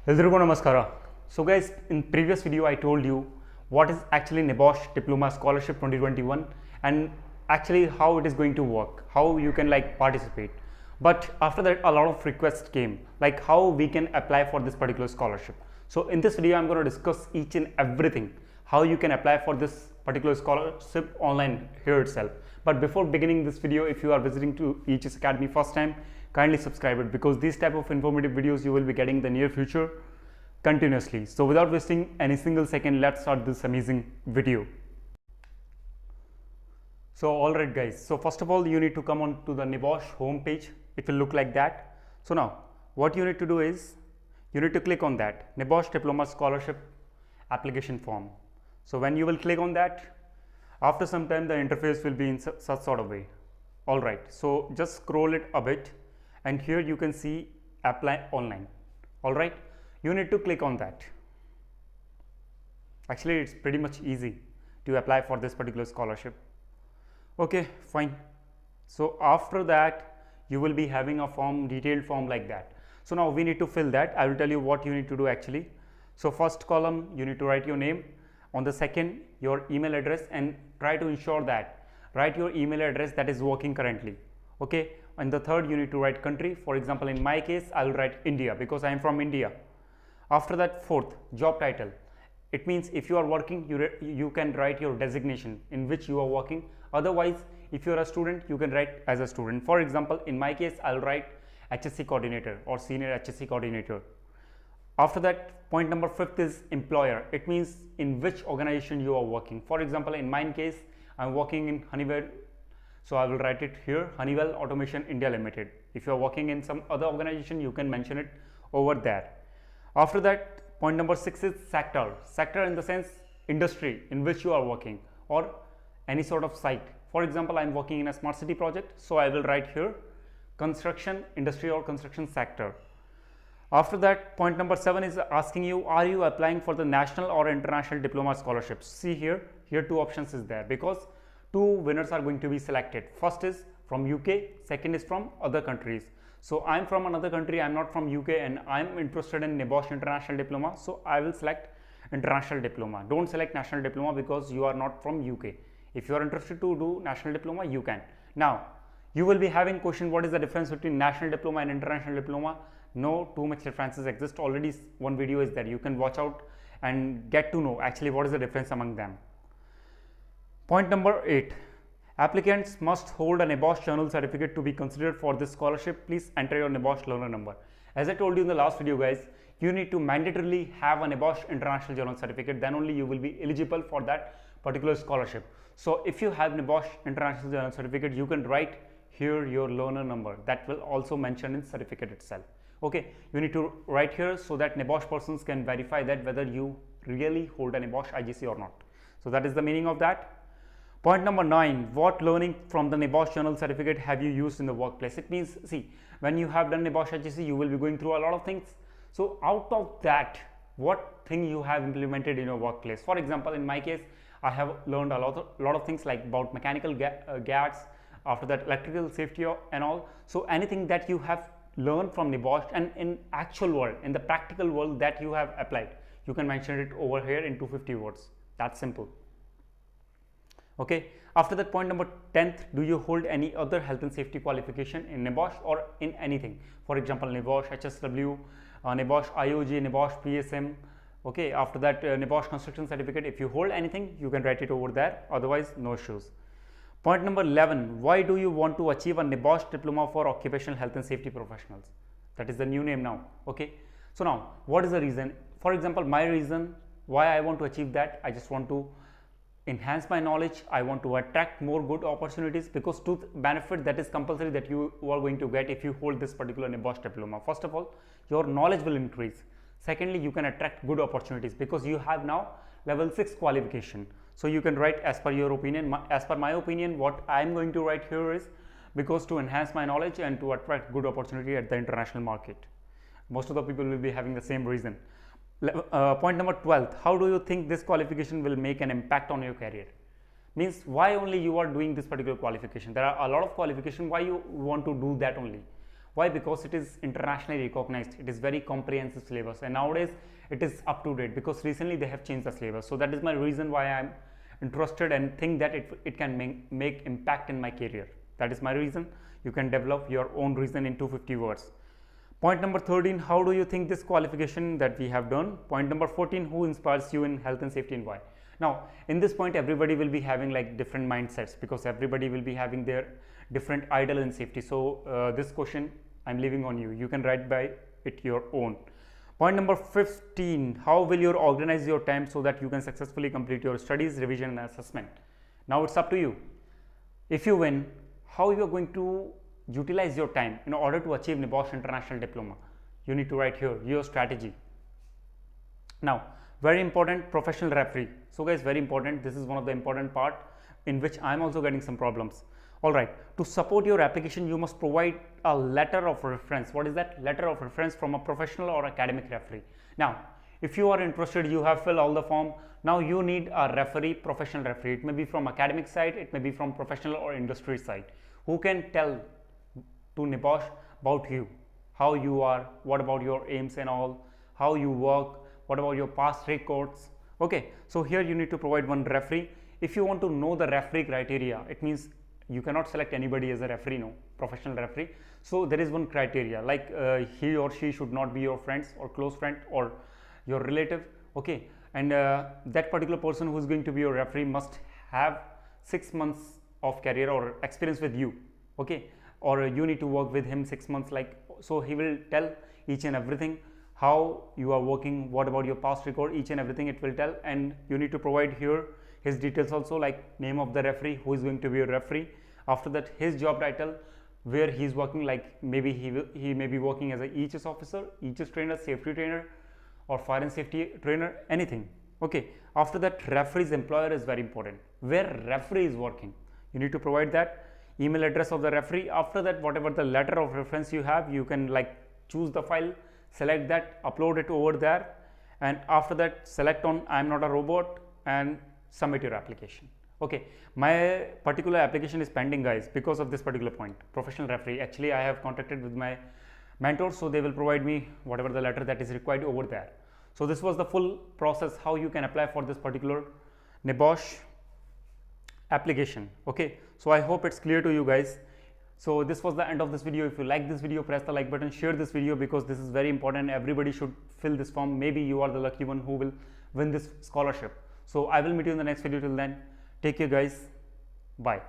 Eldrigo Namaskara. So guys, in previous video I told you what is actually NEBOSH Diploma Scholarship 2021 and actually how it is going to work, how you can participate. But after that a lot of requests came like how we can apply for this particular scholarship. So in this video I'm going to discuss each and everything, how you can apply for this particular scholarship online here itself. But before beginning this video, if you are visiting to EHS Academy first time, kindly subscribe it, because these type of informative videos you will be getting in the near future continuously. So without wasting any single second, let's start this amazing video. So alright guys, so first of all you need to come on to the NEBOSH home page. It will look like that. So now what you need to do is you need to click on that NEBOSH Diploma Scholarship application form. So when you will click on that, after some time the interface will be in such sort of way. Alright, so just scroll it a bit and here you can see apply online. Alright, you need to click on that. Actually it's pretty much easy to apply for this particular scholarship. Okay, fine. So after that you will be having a form, detailed form like that. So now we need to fill that. I will tell you what you need to do actually. So first column you need to write your name, on the second your email address, and try to ensure that write your email address that is working currently. Okay, and the third you need to write country. For example, in my case I will write India because I am from India. After that, fourth, job title. It means if you are working, you can write your designation in which you are working. Otherwise, if you are a student, you can write as a student. For example, in my case I will write HSC coordinator or senior HSC coordinator. After that, point number 5 is employer. It means in which organization you are working. For example, in my case I am working in Honeywell, so I will write it here, Honeywell Automation India Limited. If you are working in some other organization, you can mention it over there. After that, point number 6 is sector. Sector in the sense industry in which you are working or any sort of site. For example, I am working in a smart city project, so I will write here construction industry or construction sector. After that, point number 7 is asking you, are you applying for the national or international diploma scholarships? See here two options is there because two winners are going to be selected. First is from UK, second is from other countries. So I am from another country, I am not from UK, and I am interested in NEBOSH International Diploma, so I will select International Diploma. Don't select National Diploma because you are not from UK. If you are interested to do National Diploma, you can. Now you will be having question, what is the difference between National Diploma and International Diploma? No too much differences exist. Already one video is there, you can watch out and get to know actually what is the difference among them. Point number 8, applicants must hold a NEBOSH journal certificate to be considered for this scholarship. Please enter your NEBOSH learner number. As I told you in the last video guys, you need to mandatorily have a NEBOSH international journal certificate, then only you will be eligible for that particular scholarship. So if you have NEBOSH international journal certificate, you can write here your learner number, that will also mention in certificate itself. Okay, you need to write here so that NEBOSH persons can verify that whether you really hold a NEBOSH IGC or not. So that is the meaning of that. Point number 9, what learning from the NEBOSH journal certificate have you used in the workplace? It means, see, when you have done NEBOSH IGC, you will be going through a lot of things. So out of that, what thing you have implemented in your workplace? For example, in my case, I have learned a lot of things like about mechanical gads, after that electrical safety and all. So anything that you have learned from NEBOSH and in actual world, in the practical world that you have applied, you can mention it over here in 250 words. That's simple. Okay, after that, point number 10th, do you hold any other health and safety qualification in NEBOSH or in anything? For example, NEBOSH HSW, NEBOSH IOG, NEBOSH PSM. Okay, after that, NEBOSH construction certificate. If you hold anything, you can write it over there, otherwise no issues. Point number 11, why do you want to achieve a NEBOSH diploma for occupational health and safety professionals? That is the new name now. Okay, so now what is the reason? For example, my reason why I want to achieve that, I just want to enhance my knowledge, I want to attract more good opportunities, because two benefit that is compulsory that you are going to get if you hold this particular NEBOSH diploma. First of all, your knowledge will increase. Secondly, you can attract good opportunities because you have now level 6 qualification. So you can write as per your opinion. As per my opinion, what I am going to write here is because to enhance my knowledge and to attract good opportunity at the international market. Most of the people will be having the same reason. Point number 12, how do you think this qualification will make an impact on your career? Means why only you are doing this particular qualification? There are a lot of qualification, why you want to do that only? Why? Because it is internationally recognized, it is very comprehensive syllabus, and nowadays it is up to date because recently they have changed the syllabus. So that is my reason why I am interested and think that it can make impact in my career. That is my reason. You can develop your own reason in 250 words. Point number 13, how do you think this qualification that we have done? Point number 14, who inspires you in health and safety and why? Now in this point everybody will be having like different mindsets because everybody will be having their different idol in safety. So this question I'm leaving on you. You can write by it your own. Point number 15, how will you organize your time so that you can successfully complete your studies, revision and assessment? Now it's up to you. If you win, how you are going to utilize your time in order to achieve NEBOSH International Diploma? You need to write here your strategy. Now very important, professional referee. So guys, very important, this is one of the important part in which I am also getting some problems. Alright, to support your application you must provide a letter of reference. What is that? Letter of reference from a professional or academic referee. Now if you are interested, you have filled all the form, now you need a referee, professional referee. It may be from academic side, it may be from professional or industry side, who can tell to NEBOSH about you, how you are, what about your aims and all, how you work, what about your past records. Okay, so here you need to provide one referee. If you want to know the referee criteria, it means you cannot select anybody as a referee, no, professional referee. So there is one criteria, like he or she should not be your friends or close friend or your relative. Okay, and that particular person who is going to be your referee must have 6 months of career or experience with you. Okay, or you need to work with him 6 months, like, so he will tell each and everything, how you are working, what about your past record, each and everything it will tell. And you need to provide here his details also, like name of the referee, who is going to be a referee. After that, his job title, where he is working, like maybe he may be working as a EHS officer, EHS trainer, safety trainer or fire and safety trainer, anything. Okay, after that, referee's employer is very important, where referee is working. You need to provide that, email address of the referee. After that, whatever the letter of reference you have, you can like choose the file, select that, upload it over there, and after that select on I am not a robot and submit your application. Okay, my particular application is pending, guys, because of this particular point, professional referee. Actually I have contacted with my mentors, so they will provide me whatever the letter that is required over there. So this was the full process how you can apply for this particular NEBOSH application. Okay, so I hope it's clear to you guys. So this was the end of this video. If you like this video, press the like button, share this video because this is very important. Everybody should fill this form. Maybe you are the lucky one who will win this scholarship. So I will meet you in the next video. Till then, take care guys, bye.